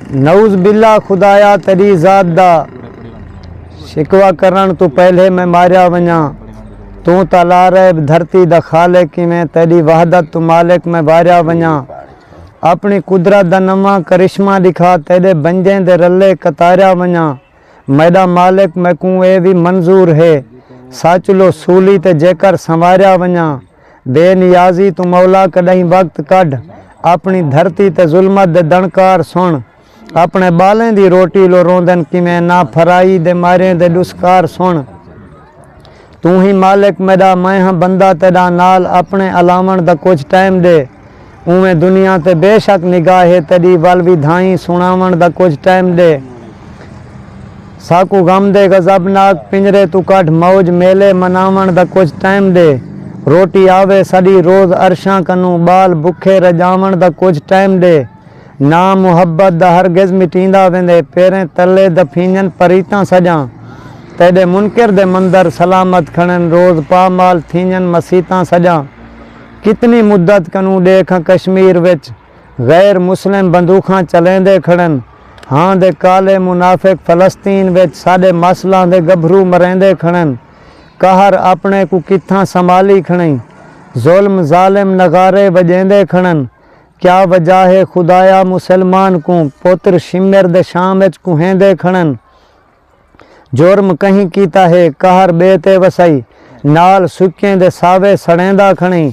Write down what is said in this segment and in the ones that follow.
नऊज़ बिल्ला खुदाया तेरी ज़ात दा शिकवा करण तू पहले मैं मारिया वञा तू त लारैब धरती दा खालिक कि मैं तेरी वहदत तू मालिक मैं वारिया वञा अपनी कुदरत दा नवा करिश्मा दिखा तेरे बंजे दे रले कतारिया वञा मैडा मालिक मैकू ए भी मंजूर है सच लो सूली ते जेकर संवारिया वञा बेनियाजी तू मौला कॾहिं वक्त कढ अपनी धरती ते जुल्मत दे दणकार सुन अपने बालें दी रोटी लो रोंदन कि मैं ना फराई दे मारे दे दुस्कार सुन तू ही मालिक मेरा मैं हाँ बंदा तेरा नाल अपने अलावण दा कुछ टाइम दे उमें दुनिया ते बेशक निगाह है तेरी वल विधाई सुनावण दा कुछ टाइम दे साकू गम दे गजबनाक पिंजरे तू कढ़ मौज मेले मनावण दा कुछ टाइम दे रोटी आवे सड़ी रोज अरशा कनू बाल भुखे रजावण दा कुछ टाइम दे ना मुहब्बत दा हरगिज़ मिटींदा वेंदे पेरें तले दफींजन परीता सजा तेरे मुनकर दे मंदर सलामत खड़न रोज पामाल थींजन मसीता सजा कितनी मुद्दत कनू देख कश्मीर विच गैर मुस्लिम बंदूखां चलेंदे खड़न हाँ दे काले मुनाफिक फलस्तीन विच साडे मसलां दे गभरू मरेंदे खड़न कहर अपने को कित्थां संभाली खड़ई जुल्म जालिम नगारे वजेंदे खड़न क्या वजह है खुदाया मुसलमान को पुत्र शिमर दे शाम विच कुहेंदे खड़न जुर्म कहीं कीता है कहर बेते वसाई नाल सुक्कें दे सावे सड़ेंदा खड़ई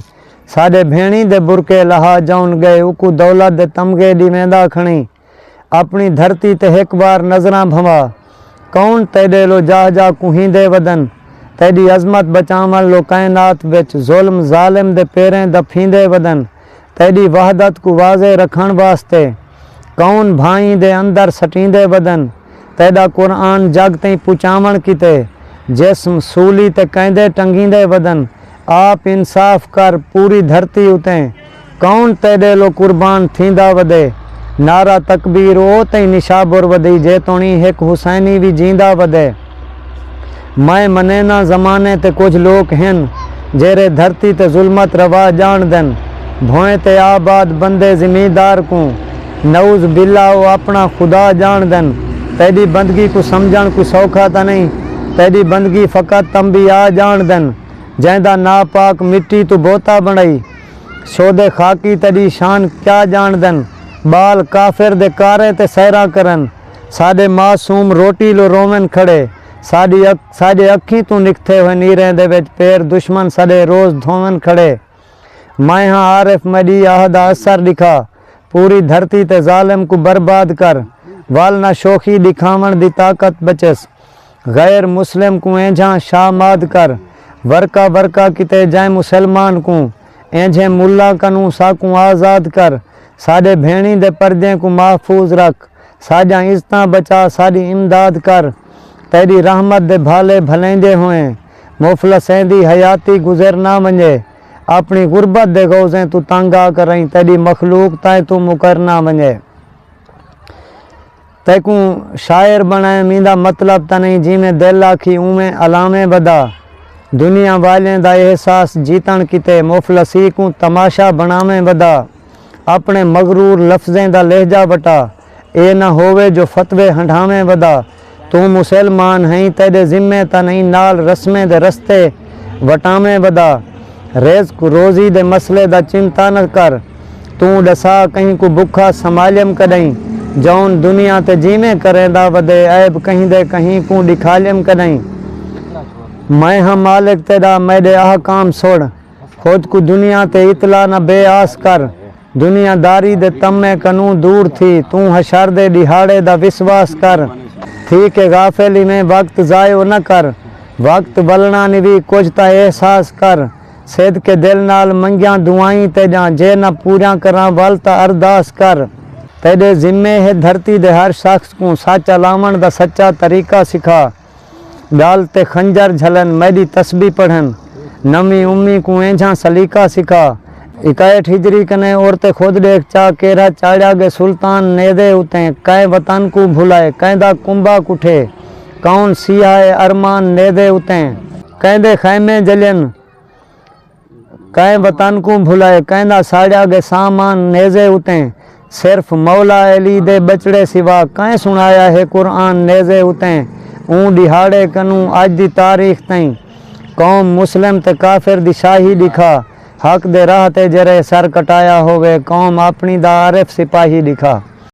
साडे भेणी दे बुरके लहा जाउन गए उकू दौलत दे तमगे दिवेंदा खड़ई अपनी धरती ते एक बार नजरां भवा कौन तेरे लो जा जा कुहींदे वदन तेरी अजमत बचावण लो कायनात विच जुल्म जालिम दे पेरें दफींदे वदन तेरी वहदत को वाजे रखण वास्ते कौन भाई दे अंदर सटींदे वदन तेरा कुरान जग तई पुचावण किते जिस्म सूली ते कहंदे टंगींदे वदन आप इंसाफ कर पूरी धरती उते कौन तेरे लो कुर्बान थींदा वदे नारा तकबीर ओ तई निशाबुर वदी जेतोणी एक हुसैनी भी जींदा वदे मैं मनेना ज़माने ते कुछ लोग हैं जेरे धरती ते जुल्मत रवा जान दन भोए ते आबाद बंदे जिमीदार को नऊज़ बिल्ला ओ अपना खुदा जान दन तेरी बंदगी को समझण को सौखा ता नहीं तेरी बंदगी फ़कत तंबिया जान दन जैंदा नापाक मिट्टी तो बोता बणाई शोदे खाकी तेरी शान क्या जान दन बाल काफिर दे कारे ते सैरा करन साडे मासूम रोटी लो रोवन खड़े साडे अखी तू निकथे हुए नीरें दे विच पैर दुश्मन साडे रोज धोवन खड़े मैं हाँ आरिफ मडी आहदा असर दिखा पूरी धरती ते जालिम को बर्बाद कर वाल ना शोखी दिखावण दी ताकत बचस गैर मुस्लिम को एंझा शामाद कर वर्का वर्का किते जाए मुसलमान को एंझे मुल्ला कनू साकू आज़ाद कर साडे भेणी दे पर्दे को महफूज रख साजा इज्जतां बचा साडी इमदाद कर तेरी रहमत दे भाले भलेंदे हुए मुफलसें दी हयाती गुजर ना वञे अपनी गुरबत दे गौज़ें तू तंगा करई तेरी मखलूक ताए तू मुकर ना वञे तैकू शायर बनाए मींदा मतलब त नहीं जिमें दिल आखी उमें अलामे वदा दुनिया वालें दा एहसास जीतण किते मुफलसी को तमाशा बनावे वदा अपने मगरूर लफ्ज़ें दा लहजा वटा ए न होवे जो फतवे हंढावे वदा तू मुसलमान हैं तेरे जिम्मे ता नहीं नाल रस्में दे रस्ते वटावे वदा रिज़्क रोज़ी दे मसले दा चिंता न कर तू डसा कहीं को भुखा संभालियम कदई जौन दुनिया ते जीवे करेंदा वदे ऐब कहीं दे कहीं को दिखालियम कदई मैं हम मालिक तेरा मेरे अहकाम छोड़ खुद को दुनिया ते इतला न बेआस कर दुनियादारी दे तम्मे कनू दूर थी तू हशर दे दिहाड़े दा विश्वास कर थी के गाफिली में वक्त ज़ायो न कर वक्त बलना निवी कुछ ता एहसास कर सिद के दिल नाल मंगिया दुआई तेजा जे न पूरा करा वल ता अरदास कर तेरे जिम्मे है धरती दे हर शख्स को साचा लावण दा सच्चा तरीका सिखा गाल ते खंजर झलन मेरी तस्बी पढ़न नमी उम्मी को एंझा सलीका सिखा 61 हिजरी कने औरते खुद देख चा केरा चाड़ा गे सुल्तान नेदे उते कै वतन को भुलाए कैदा कुंबा कुठे कौन सियाए अरमान नेदे उते कैदे खैमे जलियन कै वतन को भुलाए कैदा साड़ा गे सामान नेजे उते सिर्फ मौला अली दे बचड़े सिवा कैं सुनाया है कुरान नेज़े उतें ऊं दिहाड़े कनू अज दी तारीख तई कौम मुस्लिम ते काफिर दी शाही दिखा हक दे राह ते जरे सर कटाया होवे कौम अपनी दा आरिफ सिपाही दिखा।